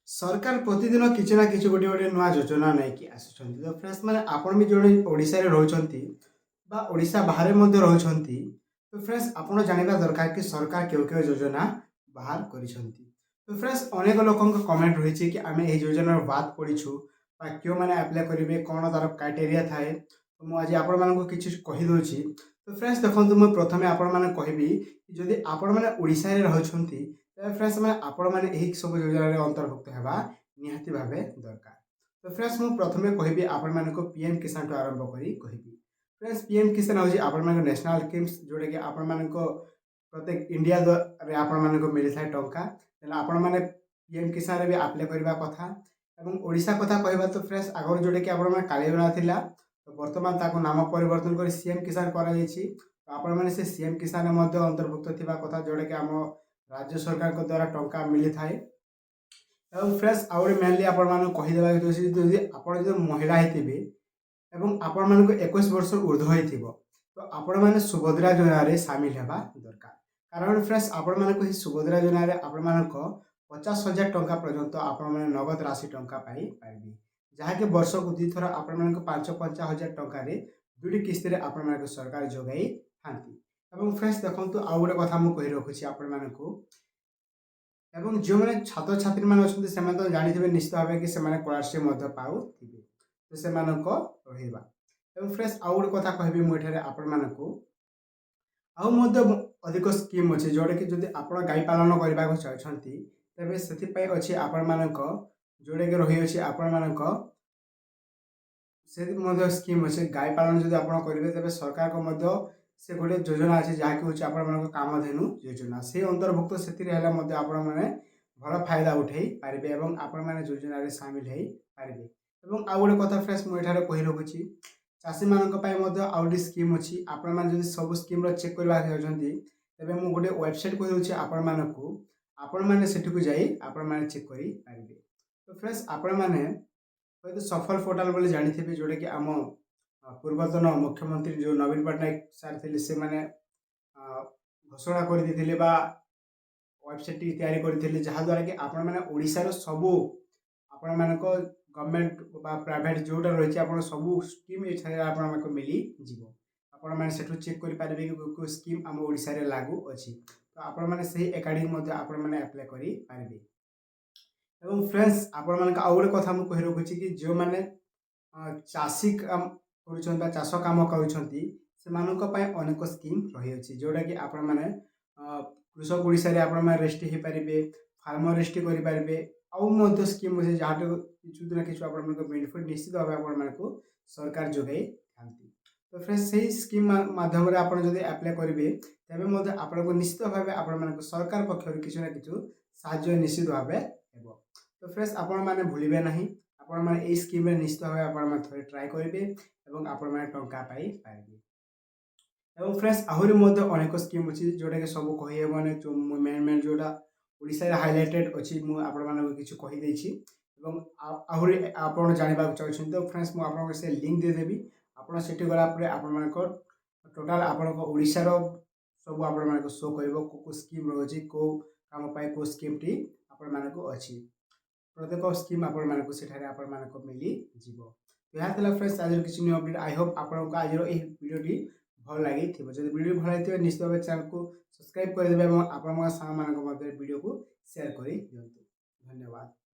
सरकार प्रतिदिन किसी ना किसी गोटे गोटे नुआ योजना नहीं आसुँच तो फ्रेंड्स मैंने आपण भी जोड़े ओडिशा रे रहउछंती बा ओडिशा बाहर मध्य रहउछंती तो फ्रेंड्स आपण जानिबा दरकार कि सरकार केउ केउ योजना बाहर करिसंती। तो फ्रेंड्स अनेक लोकों कमेंट रही कि आम यही योजनार बात पढ़ीछु बा क्यों मैंने अप्लाई करेंगे कौन तार क्राइटेरिया थाए तो मुझे आपण मानक किसी कहीदे। तो फ्रेंड्स देखो मुझे प्रथम आपण मैंने कहबी जदि आपण मैंने ओडिशा रे रहउछंती फ्रेंड्स मैं आपण मैंने यही सब योजना अंतर्भुक्त होगा निहाती भावे दरकार। तो फ्रेंड्स मुझे प्रथम कहबी आपण मानक पीएम किसान टू आरंभ करी कहबी। फ्रेंड्स पीएम किसान हूँ आपण मानक नेशनल स्कीम्स जोटा कि आपण मानक प्रत्येक इंडिया रे आपण मानक मिलता है टंका आपण मैंने पीएम किसान रे भी अप्लाई करबा कथा। एवं ओडिशा कथा कहबा तो फ्रेंड्स आगर जोटा कि आपण माने काली योजना थिला तो वर्तमान ताको नाम परिवर्तन कर सीएम किसान करा जायछि। तो आपण माने से सीएम किसान मध्ये अंतर्भुक्त थिबा कथा जोटा कि आम राज्य सरकार को द्वारा टंका मिली थाए। एवं फ्रेंड्स आउट मेनली आपण मानक कहिदेबा जदि आपण जदि महिला हेतिबे एवं आपण मानक 21 वर्ष ऊर्ध्व होइथिबो तो आपण माने सुभद्रा योजना रे शामिल हेबा दरकार। कारण फ्रेंड्स आपण मानक ही सुभद्रा योजना रे आपण मानक 50,000 टंका पर्यंत आपण माने नगद राशि टंका पाई पाइबे जहा कि वर्ष को दी थरा आपण मानक 5,50,000 टंका रे दुटी किस्ती रे आपण मानक सरकार जोगाई थांती। एवं फ्रेंड्स देखंतु आ गोटे कथा मु कहि रखुछि आपण मानक एवं जो मैंने छात्र छात्री मैंने अच्छे से तो जानी निश्चित भाव कि स्कॉलरशिप पाऊे तो से रहा। एवं फ्रेंड्स आउ गोटे कथा कहबी मुझे आपण मानक अधिक स्कीम अच्छे जोटा कि जब आप गाई पालन करने को चाहते तेज से अच्छी आपण मानक जोटा कि रही अच्छे आपण मानक से स्कीम अच्छे गाई पालन जब आप करेंगे तेज सरकार को से गोटे योजना अच्छे जहाँकि हूँ आप कामधेनु योजना से अंतर्भुक्त से आपण मैंने भल फायदा उठे पारे और आपण मैंने योजन सामिल हो पारे। और आउ गोटे कथा फ्रेंड्स मुझे कही रखुच्छी चाषी मानी आउट स्कीम अच्छी आपण मैंने सब स्कीम चेक करवा चाहते तेज मुझे गोटे वेबसाइट कही आपण मानक आपण मैंने सेठू जाई आपण मैंने चेक कर पारे। तो फ्रेंड्स आपण मैंने तो सफल पोर्टाल बोले जानी जोटा कि आम पूर्वतन मुख्यमंत्री जो नवीन पट्टनायक सार थे से मैंने घोषणा कर वेबसाइट तैयारी करते जहाद्वारा कि आपण मैंने ओडिशार सबू आपण मानक गवर्नमेंट प्राइवेट जोटा रही आप सबू स्कीम ये मिली जीव आपण मैंने सेठू चेक करेंगे कि स्कीम आम ओडिशा रे लागू अच्छी तो आपण मैंने से एकाडेमी आपण मैंने अप्लाई करेंगे। एवं फ्रेंड्स आपण मानक आउ गोटे कथा मुझे कही रखुच्छी कि जो मैंने चाषी काम कर चाष कम कर अनेक स्कीम रही अच्छी जोटा कि आपण मैंने कृषक ओडिशा रे आपण मैंने रेजिस्ट्री हो पारे फार्मर रेजिस्ट्री करेंगे आउ स्कीम अच्छे जहाँ किसी ना किसी बेनिफिट निश्चित भाव आप सरकार जोगाई था। तो फ्रेंड्स से स्कीम माध्यम आप अप्लाई करेंगे तेज आपको निश्चित भाव आप सरकार पक्ष किसी ना किसी साहाय्य निश्चित भाव हो। तो फ्रेंड्स आपण मैंने भूलिए ना आपण मैंने स्कीम निश्चित भाव आप ट्राए करेंगे और आपण मैंने टंका पाई पारे। एवं फ्रेंड्स आहरी अनेक स्कीम अच्छी जोटा कि सब कही मेन मेन जोटा ओडिशा हाइलाइटेड अच्छी मुझे किसी कहीदे आहरी आप जानवा चाहते तो फ्रेंड्स मुझे से लिंक देदेवी आपड़ से गलापर आपण टोटाल आपण ओडिशार सब आप शो कर स्कीम रही कौ कम कौ स्कीम टी आपण अच्छी प्रत्येक स्कीम आपण मिली जीव। यहाँ फ्रेंड्स आज किसी न्यू अपडेट आई होप आपको आज भिडियोटी भल लगी जब वीडियो भल लगी निश्चित भाव चैनल को सब्सक्राइब करदे और आपण भिडियो को शेयर कर दिंतु। धन्यवाद।